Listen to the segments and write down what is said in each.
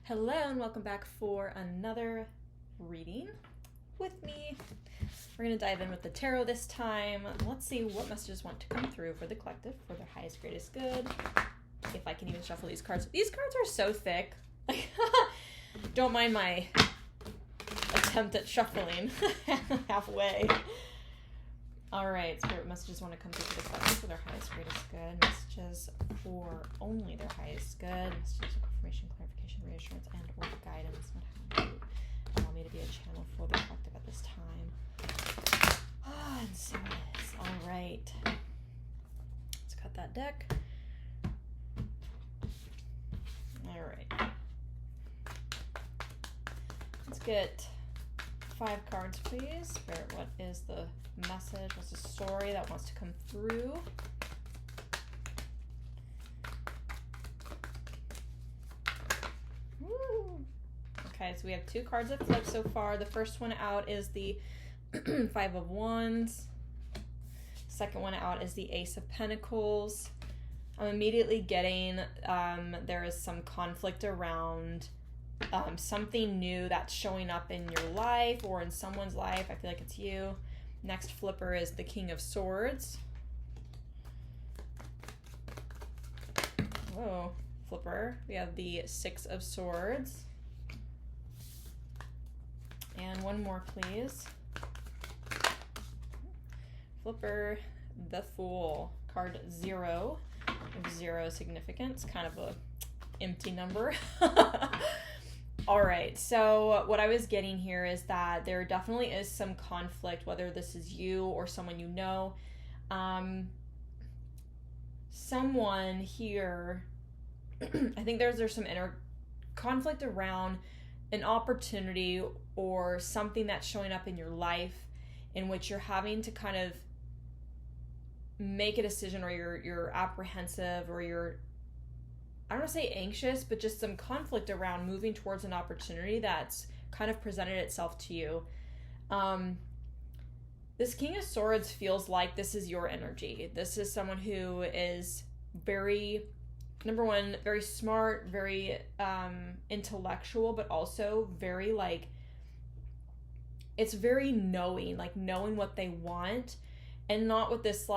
Hello and welcome back for another reading with me. We're going to dive in with the tarot this time. Let's see what messages want to come through for the collective for their highest, greatest good. If I can even shuffle these cards. These cards are so thick. Don't mind my attempt at shuffling halfway. Alright, spirit messages want to come through for the collective for their highest, greatest good. Messages for only their highest good. Messages of confirmation, clarification, reassurance, and or guidance. What have you allow me to be a channel for the collective at this time. And so it is. Alright. Let's cut that deck. Alright. Let's get 5 cards, please. Spirit, what is the message? What's the story that wants to come through? Woo. Okay, so we have 2 cards that flip so far. The first one out is the 5 of Wands. Second one out is the Ace of Pentacles. I'm immediately getting there is some conflict around something new that's showing up in your life or in someone's life. I feel like it's you. Next flipper is the King of Swords. Whoa, flipper. We have the 6 of Swords. And one more, please. Flipper, the Fool. Card 0 of 0 significance. Kind of a empty number. All right, so what I was getting here is that there definitely is some conflict, whether this is you or someone you know. Someone here, I think there's some inner conflict around an opportunity or something that's showing up in your life in which you're having to kind of make a decision, or you're apprehensive, or you're, I don't want to say anxious, but just some conflict around moving towards an opportunity that's kind of presented itself to you. This King of Swords feels like this is your energy. This is someone who is very, number one, very smart, very intellectual, but also very it's very knowing, like knowing what they want, and not with this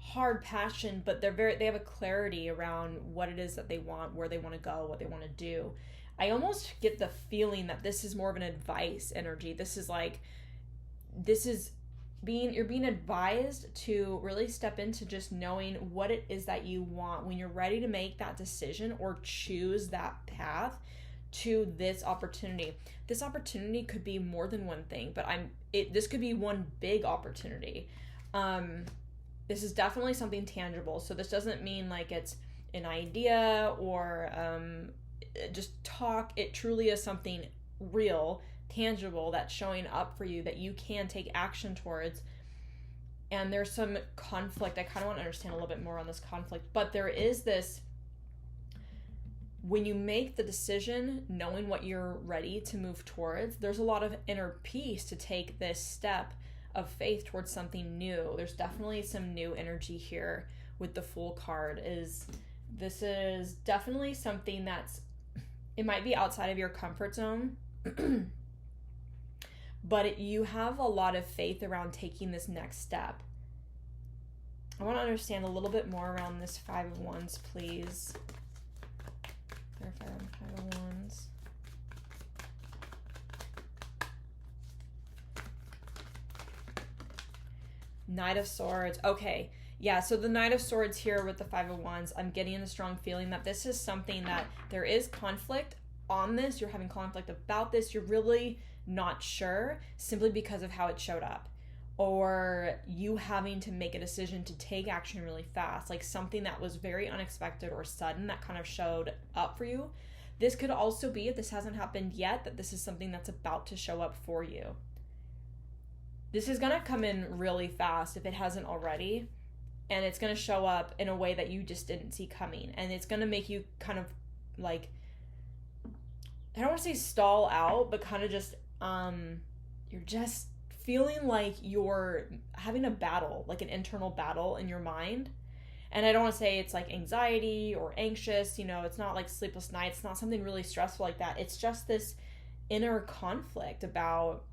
hard passion, but they have a clarity around what it is that they want, where they want to go, what they want to do. I almost get the feeling that this is more of an advice energy. You're being advised to really step into just knowing what it is that you want when you're ready to make that decision or choose that path to this opportunity. This opportunity could be more than one thing, but this could be one big opportunity. This is definitely something tangible. So this doesn't mean like it's an idea or just talk. It truly is something real, tangible, that's showing up for you that you can take action towards. And there's some conflict. I kind of want to understand a little bit more on this conflict. But there is this, when you make the decision, knowing what you're ready to move towards, there's a lot of inner peace to take this step of faith towards something new. There's definitely some new energy here with the Fool card. This is definitely something it might be outside of your comfort zone, but you have a lot of faith around taking this next step. I want to understand a little bit more around this 5 of Wands, please. Clarify on the 5 of Wands. Knight of Swords. Okay. Yeah, so the Knight of Swords here with the 5 of Wands, I'm getting a strong feeling that this is something that there is conflict on this. You're having conflict about this. You're really not sure simply because of how it showed up. Or you having to make a decision to take action really fast. Like something that was very unexpected or sudden that kind of showed up for you. This could also be, if this hasn't happened yet, that this is something that's about to show up for you. This is going to come in really fast if it hasn't already, and it's going to show up in a way that you just didn't see coming, and it's going to make you kind of I don't want to say stall out, but kind of just, you're just feeling like you're having a battle, like an internal battle in your mind, And I don't want to say it's like anxiety or anxious, it's not like sleepless nights. It's not something really stressful like that. It's just this inner conflict about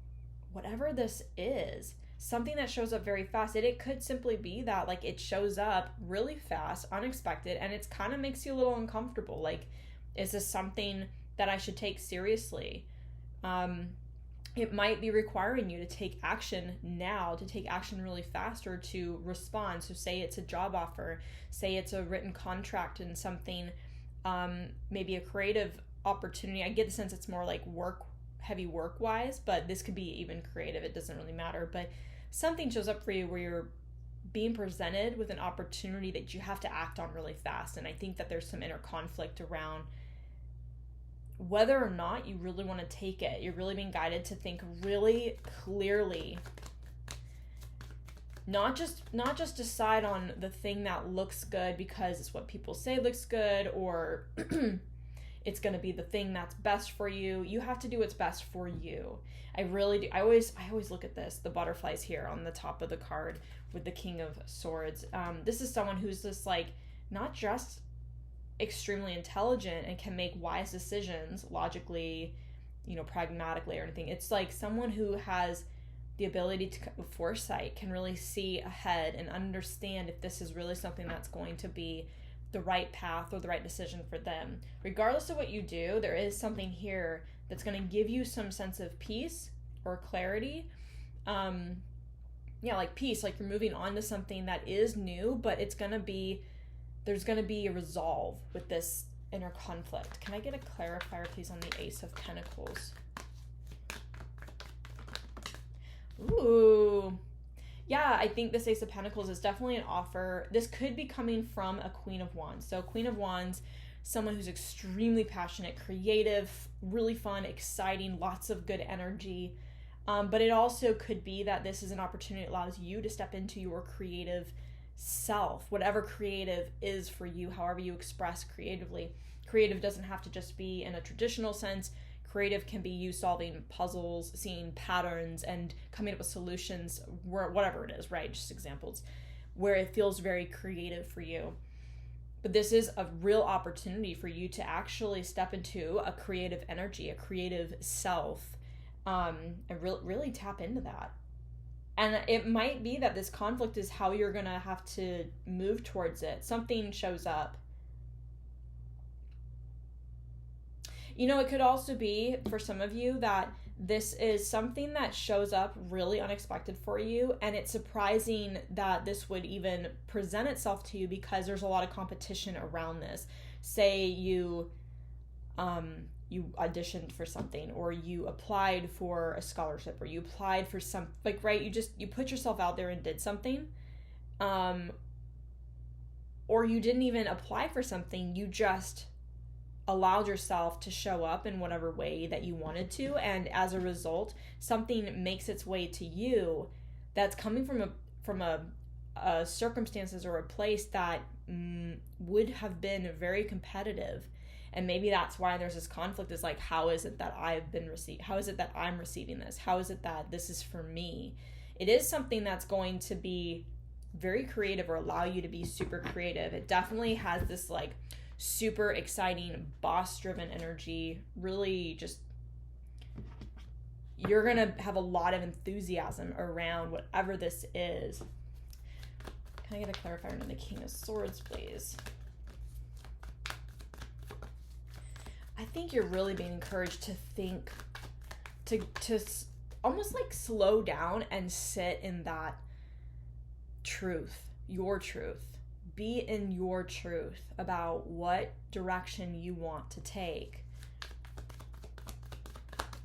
whatever this is, something that shows up very fast. It could simply be that like it shows up really fast, unexpected, and it's kind of makes you a little uncomfortable. Like, is this something that I should take seriously? It might be requiring you to take action now, to take action really fast, or to respond. So say it's a job offer, say it's a written contract and something, maybe a creative opportunity. I get the sense it's more like heavy work wise, but this could be even creative. It doesn't really matter. But something shows up for you where you're being presented with an opportunity that you have to act on really fast. And I think that there's some inner conflict around whether or not you really want to take it. You're really being guided to think really clearly. Not just decide on the thing that looks good because it's what people say looks good, or it's going to be the thing that's best for you. You have to do what's best for you. I really do. I always look at this, the butterflies here on the top of the card with the King of Swords. This is someone who's just like, not just extremely intelligent and can make wise decisions logically, pragmatically or anything. It's like someone who has the ability to foresight, can really see ahead and understand if this is really something that's going to be the right path or the right decision for them. Regardless of what you do, there is something here that's going to give you some sense of peace or clarity. Like peace, like you're moving on to something that is new, but there's going to be a resolve with this inner conflict. Can I get a clarifier, please, on the Ace of Pentacles? Ooh. Yeah, I think this Ace of Pentacles is definitely an offer. This could be coming from a Queen of Wands. So Queen of Wands, someone who's extremely passionate, creative, really fun, exciting, lots of good energy. But it also could be that this is an opportunity that allows you to step into your creative self, whatever creative is for you, however you express creatively. Creative doesn't have to just be in a traditional sense. Creative can be you solving puzzles, seeing patterns, and coming up with solutions, whatever it is, right? Just examples where it feels very creative for you. But this is a real opportunity for you to actually step into a creative energy, a creative self, and really tap into that. And it might be that this conflict is how you're going to have to move towards it. Something shows up. It could also be, for some of you, that this is something that shows up really unexpected for you, and it's surprising that this would even present itself to you because there's a lot of competition around this. Say you auditioned for something, or you applied for a scholarship, or you applied for some, you put yourself out there and did something, or you didn't even apply for something, you just allowed yourself to show up in whatever way that you wanted to, and as a result, something makes its way to you that's coming from a circumstances or a place that would have been very competitive. And maybe that's why there's this conflict, is like, how is it that how is it that I'm receiving this? How is it that this is for me? It is something that's going to be very creative, or allow you to be super creative. It definitely has this like super exciting, boss-driven energy. Really just, you're going to have a lot of enthusiasm around whatever this is. Can I get a clarifier on the King of Swords, please? I think you're really being encouraged to think, to almost like slow down and sit in that truth, your truth. Be in your truth about what direction you want to take.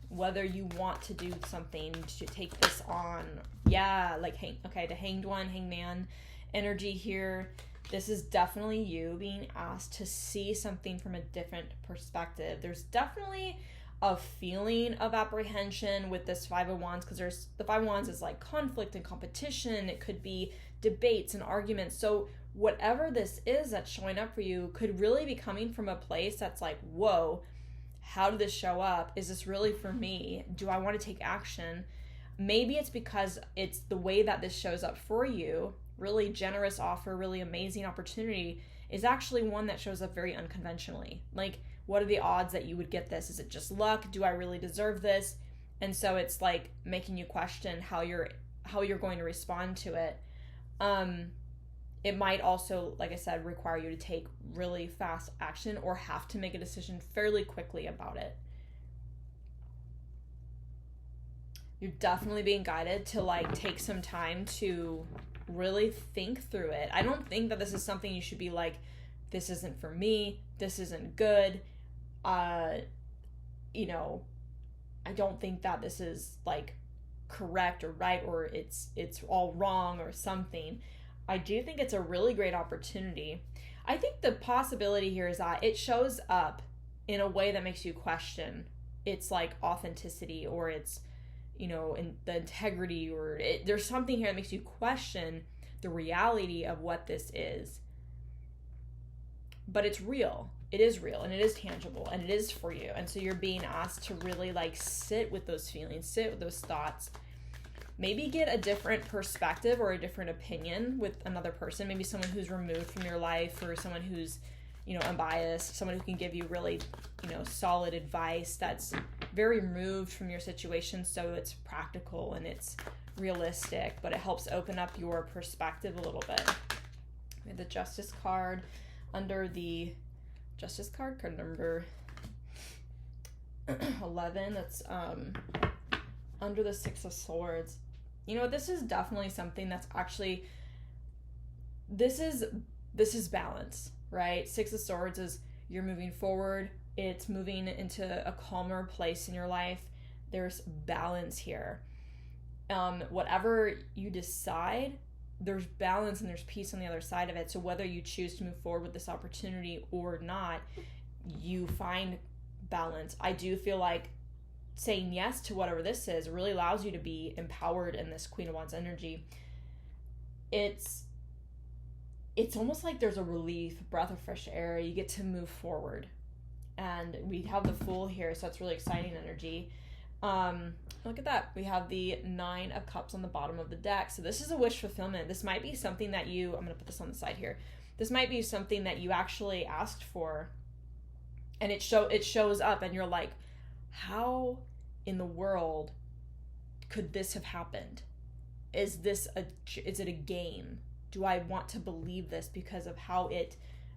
Whether you want to do something, to take this on. Yeah, like, the Hanged One, Hangman energy here. This is definitely you being asked to see something from a different perspective. There's definitely a feeling of apprehension with this Five of Wands, because the Five of Wands is like conflict and competition. It could be debates and arguments. So whatever this is that's showing up for you could really be coming from a place that's like, whoa, how did this show up? Is this really for me? Do I want to take action? Maybe it's because it's the way that this shows up for you, really generous offer, really amazing opportunity is actually one that shows up very unconventionally. Like, what are the odds that you would get this? Is it just luck? Do I really deserve this? And so it's like making you question how you're going to respond to it. It might also, like I said, require you to take really fast action or have to make a decision fairly quickly about it. You're definitely being guided to like take some time to really think through it. I don't think that this is something you should be like, this isn't for me, this isn't good. You know, I don't think that this is like correct or right, or it's all wrong or something. I do think it's a really great opportunity. I think the possibility here is that it shows up in a way that makes you question its like authenticity, or its, you know, in the integrity, or there's something here that makes you question the reality of what this is. But it's real. It is real, and it is tangible, and it is for you. And so you're being asked to really like sit with those feelings, sit with those thoughts, maybe get a different perspective or a different opinion with another person, maybe someone who's removed from your life, or someone who's, you know, unbiased, someone who can give you really, you know, solid advice that's very removed from your situation, so it's practical and it's realistic, but it helps open up your perspective a little bit. We have the Justice card under the Justice card number 11. That's under the Six of Swords. You know, this is definitely something that's actually, this is balance, right? Six of Swords is you're moving forward. It's moving into a calmer place in your life. There's balance here. Whatever you decide, there's balance and there's peace on the other side of it. So whether you choose to move forward with this opportunity or not, you find balance. I do feel like saying yes to whatever this is really allows you to be empowered in this Queen of Wands energy. It's almost like there's a relief, breath of fresh air. You get to move forward. And we have the Fool here, so it's really exciting energy. Look at that. We have the Nine of Cups on the bottom of the deck. So this is a wish fulfillment. This might be something that I'm going to put this on the side here. This might be something that you actually asked for, and it shows up, and you're like, how in the world could this have happened? Is it a game? Do I want to believe this because of how it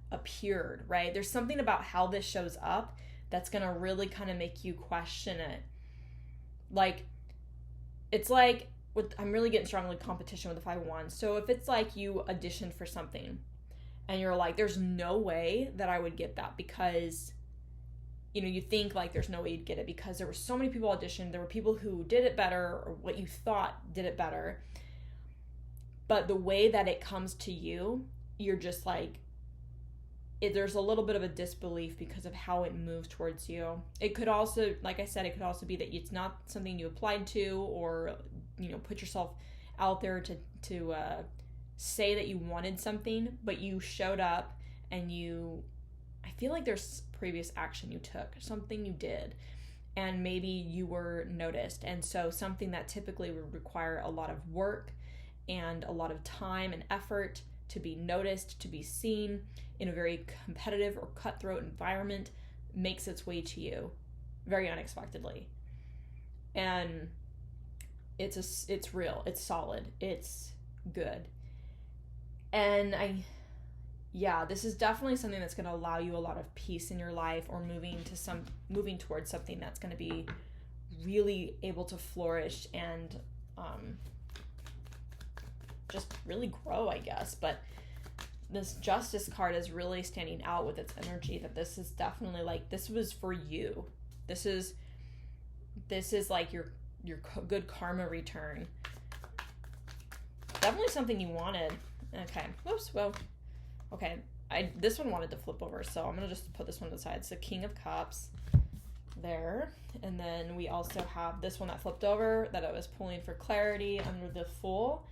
appeared, right? There's something about how this shows up that's going to really kind of make you question it. Like, it's like, I'm really getting strong with competition with the Five of Wands. So if it's like you auditioned for something and you're like, there's no way that I would get that, because, you know, you think like there's no way you'd get it because there were so many people auditioned. There were people who did it better, or what you thought did it better. But the way that it comes to you, you're just like, there's a little bit of a disbelief because of how it moves towards you. It could also, like I said, it could also be that it's not something you applied to, or, you know, put yourself out there to say that you wanted something, but you showed up and I feel like there's previous action you took, something you did, and maybe you were noticed. And so something that typically would require a lot of work and a lot of time and effort to be noticed, to be seen in a very competitive or cutthroat environment, makes its way to you very unexpectedly. And it's real, it's solid, it's good. And this is definitely something that's going to allow you a lot of peace in your life, or moving towards something that's going to be really able to flourish and just really grow, I guess. But this Justice card is really standing out with its energy, that this is definitely like, this was for you. This is like your good karma return. Definitely something you wanted. Okay. Whoops. Well, okay. This one wanted to flip over, so I'm going to just put this one to the side. It's the King of Cups there. And then we also have this one that flipped over that I was pulling for clarity under the Fool.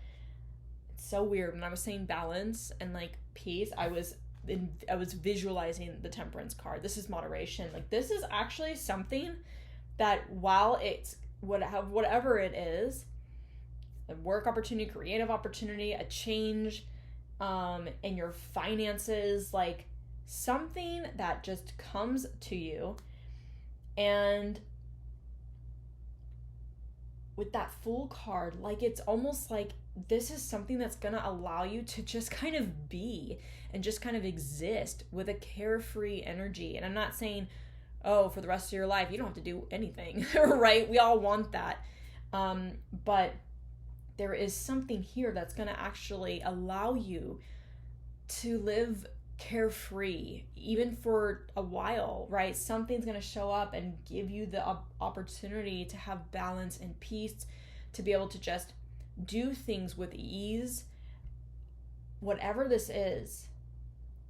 It's so weird. When I was saying balance and like peace, I was visualizing the Temperance card. This is moderation. Like, this is actually something that, while it's whatever it is, a work opportunity, creative opportunity, a change in your finances, like something that just comes to you. And with that Fool card, like it's almost like this is something that's going to allow you to just kind of be and just kind of exist with a carefree energy. And I'm not saying, oh, for the rest of your life, you don't have to do anything, right? We all want that. But there is something here that's going to actually allow you to live carefree, even for a while, right? Something's going to show up and give you the opportunity to have balance and peace, to be able to just do things with ease. Whatever this is,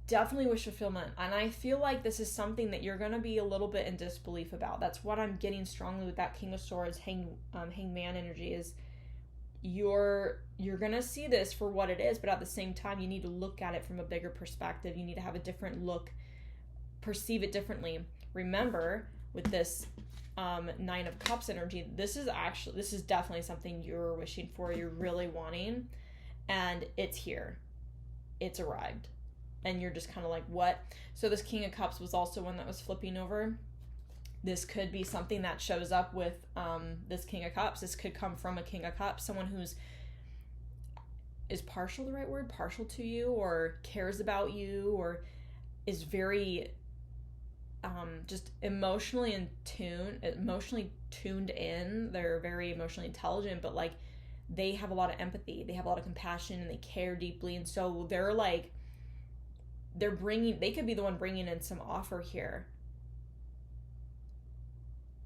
definitely wish fulfillment. And I feel like this is something that you're going to be a little bit in disbelief about. That's what I'm getting strongly with that King of Swords, Hangman energy, is you're going to see this for what it is, but at the same time, you need to look at it from a bigger perspective. You need to have a different look, perceive it differently. Remember, with this Nine of Cups energy, this is definitely something you're wishing for, you're really wanting, and it's here. It's arrived. And you're just kind of like, what? So this King of Cups was also one that was flipping over. This could be something that shows up with this King of Cups. This could come from a King of Cups, someone who's, is partial the right word? Partial to you, or cares about you, or is very just emotionally tuned in. They're very emotionally intelligent, but like they have a lot of empathy. They have a lot of compassion, and they care deeply. And so they're like, they could be the one bringing in some offer here.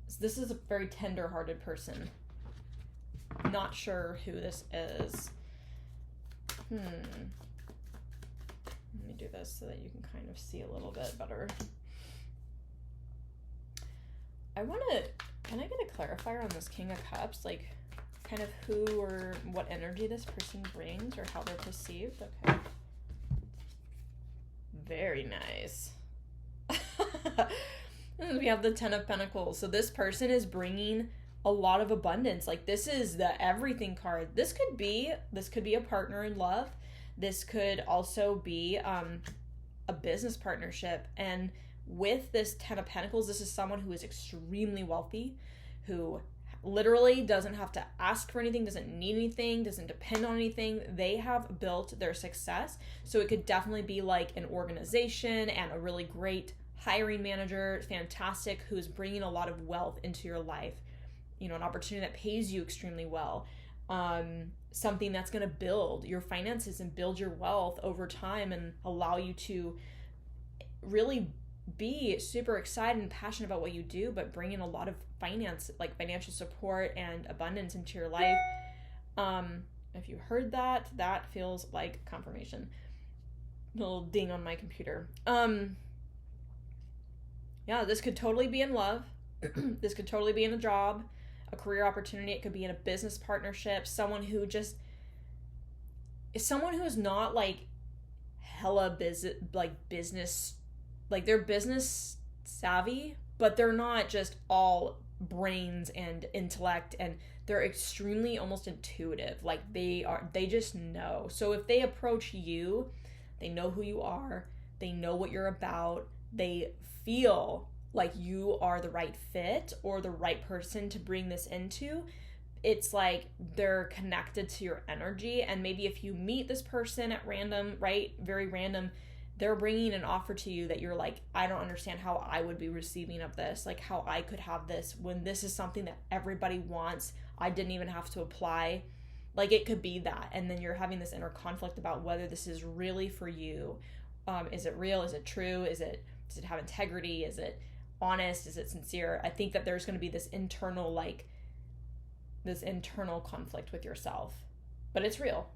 So this is a very tender-hearted person. Not sure who this is. Let me do this so that you can kind of see a little bit better. Can I get a clarifier on this King of Cups? Like, kind of who or what energy this person brings, or how they're perceived? Okay. Very nice. We have the Ten of Pentacles. So this person is bringing a lot of abundance. Like, this is the everything card. This could be a partner in love. This could also be a business partnership. And with this Ten of Pentacles, this is someone who is extremely wealthy, who literally doesn't have to ask for anything, doesn't need anything, doesn't depend on anything. They have built their success. So it could definitely be like an organization and a really great hiring manager, fantastic, who's bringing a lot of wealth into your life. You know, an opportunity that pays you extremely well. Something that's going to build your finances and build your wealth over time and allow you to really be super excited and passionate about what you do, but bring in a lot of financial support and abundance into your life. If you heard that, that feels like confirmation. A little ding on my computer. Yeah, this could totally be in love. This could totally be in a job, a career opportunity. It could be in a business partnership. Someone who just is someone who is not like hella business, like they're business savvy, but they're not just all brains and intellect, and they're extremely almost intuitive. Like they just know. So if they approach you, they know who you are, they know what you're about, they feel like you are the right fit or the right person to bring this into. It's like they're connected to your energy. And maybe if you meet this person at random, right, very random, they're bringing an offer to you that you're like, I don't understand how I would be receiving of this, like how I could have this when this is something that everybody wants. I didn't even have to apply. Like, it could be that. And then you're having this inner conflict about whether this is really for you. Is it real? Is it true? Does it have integrity? Is it honest? Is it sincere? I think that there's going to be this internal conflict with yourself, but it's real.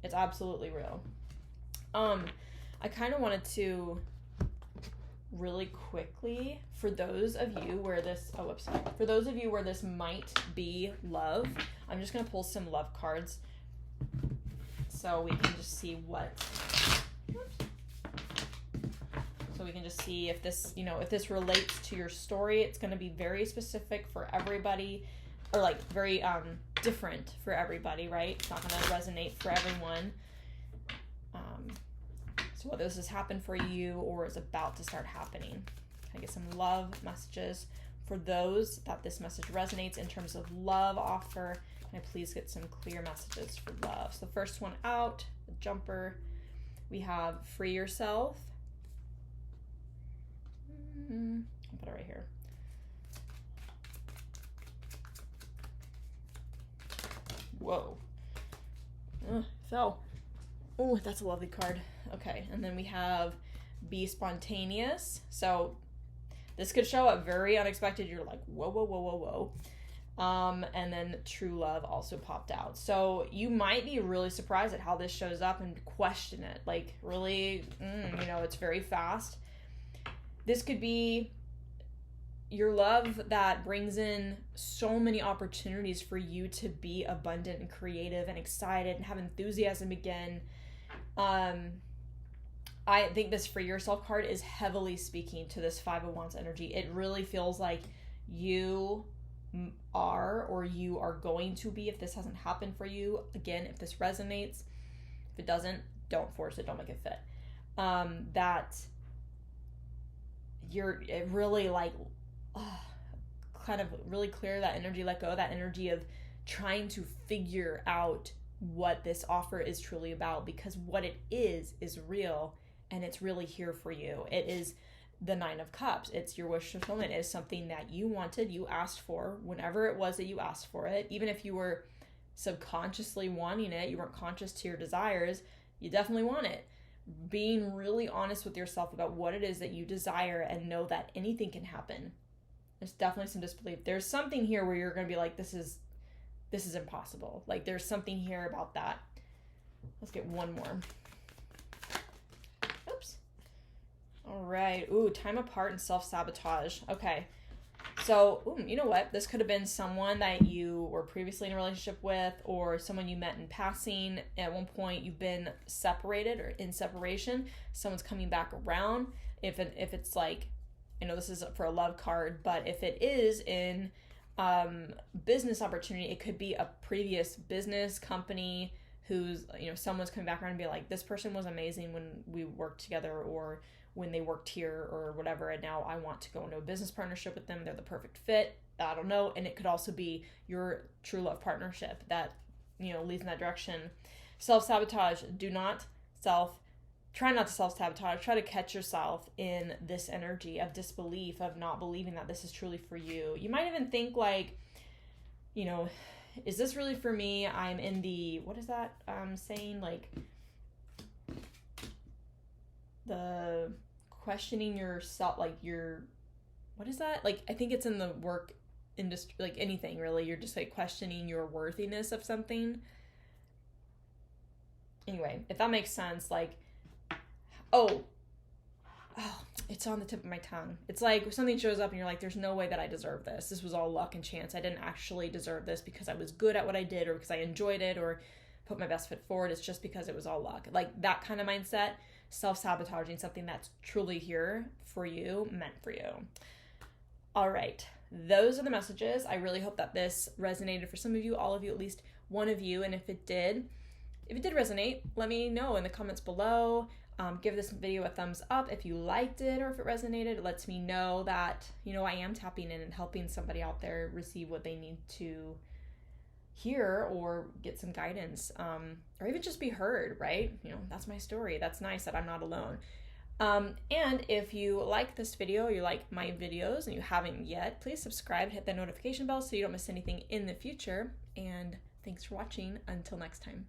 It's absolutely real. I kind of wanted to really quickly, for those of you where this might be love, I'm just going to pull some love cards so we can just see if this relates to your story. It's going to be very specific for everybody, or like very different for everybody, right? It's not going to resonate for everyone. So whether this has happened for you or is about to start happening. Can I get some love messages for those that this message resonates in terms of love offer? Can I please get some clear messages for love? So the first one out, the jumper, we have free yourself. I'll put it right here. Whoa. Fell. Oh, that's a lovely card. Okay, and then we have be spontaneous. So this could show up very unexpected. You're like, whoa, whoa, whoa, whoa, whoa. And then true love also popped out. So you might be really surprised at how this shows up and question it. Like, really, you know, it's very fast. This could be your love that brings in so many opportunities for you to be abundant and creative and excited and have enthusiasm again. I think this free yourself card is heavily speaking to this Five of Wands energy. It really feels like you are, or you are going to be, if this hasn't happened for you. Again, if this resonates, if it doesn't, don't force it, don't make it fit. That you're really like, kind of really clear that energy, let go that energy of trying to figure out what this offer is truly about, because what it is real and it's really here for you. It is the Nine of Cups. It's your wish fulfillment. It is something that you wanted, you asked for, whenever it was that you asked for it. Even if you were subconsciously wanting it, you weren't conscious to your desires, you definitely want it. Being really honest with yourself about what it is that you desire and know that anything can happen. There's definitely some disbelief. There's something here where you're going to be like, this is impossible. Like, there's something here about that. Let's get one more. Oops. All right. Ooh, time apart and self-sabotage. Okay. So, you know what? This could have been someone that you were previously in a relationship with, or someone you met in passing. At one point, you've been separated or in separation. Someone's coming back around. If it's like, I know this is for a love card, but if it is in business opportunity, it could be a previous business company who's, you know, someone's coming back around and be like, this person was amazing when we worked together, or when they worked here, or whatever, and now I want to go into a business partnership with them. They're the perfect fit. I don't know. And it could also be your true love partnership that, you know, leads in that direction. Self-sabotage. Try not to self-sabotage. Try to catch yourself in this energy of disbelief, of not believing that this is truly for you. You might even think like, you know, is this really for me? I'm in the, what is that saying? Like, the questioning yourself, like what is that? Like, I think it's in the work industry, like anything really. You're just like questioning your worthiness of something. Anyway, if that makes sense, like, Oh, it's on the tip of my tongue. It's like something shows up and you're like, there's no way that I deserve this. This was all luck and chance. I didn't actually deserve this because I was good at what I did, or because I enjoyed it, or put my best foot forward. It's just because it was all luck. Like that kind of mindset, self-sabotaging something that's truly here for you, meant for you. All right. Those are the messages. I really hope that this resonated for some of you, all of you, at least one of you. And if it did resonate, let me know in the comments below. Give this video a thumbs up if you liked it, or if it resonated. It lets me know that, you know, I am tapping in and helping somebody out there receive what they need to hear, or get some guidance, or even just be heard, right? You know, that's my story. That's nice that I'm not alone. And if you like this video, or you like my videos and you haven't yet, please subscribe, hit the notification bell so you don't miss anything in the future. And thanks for watching. Until next time.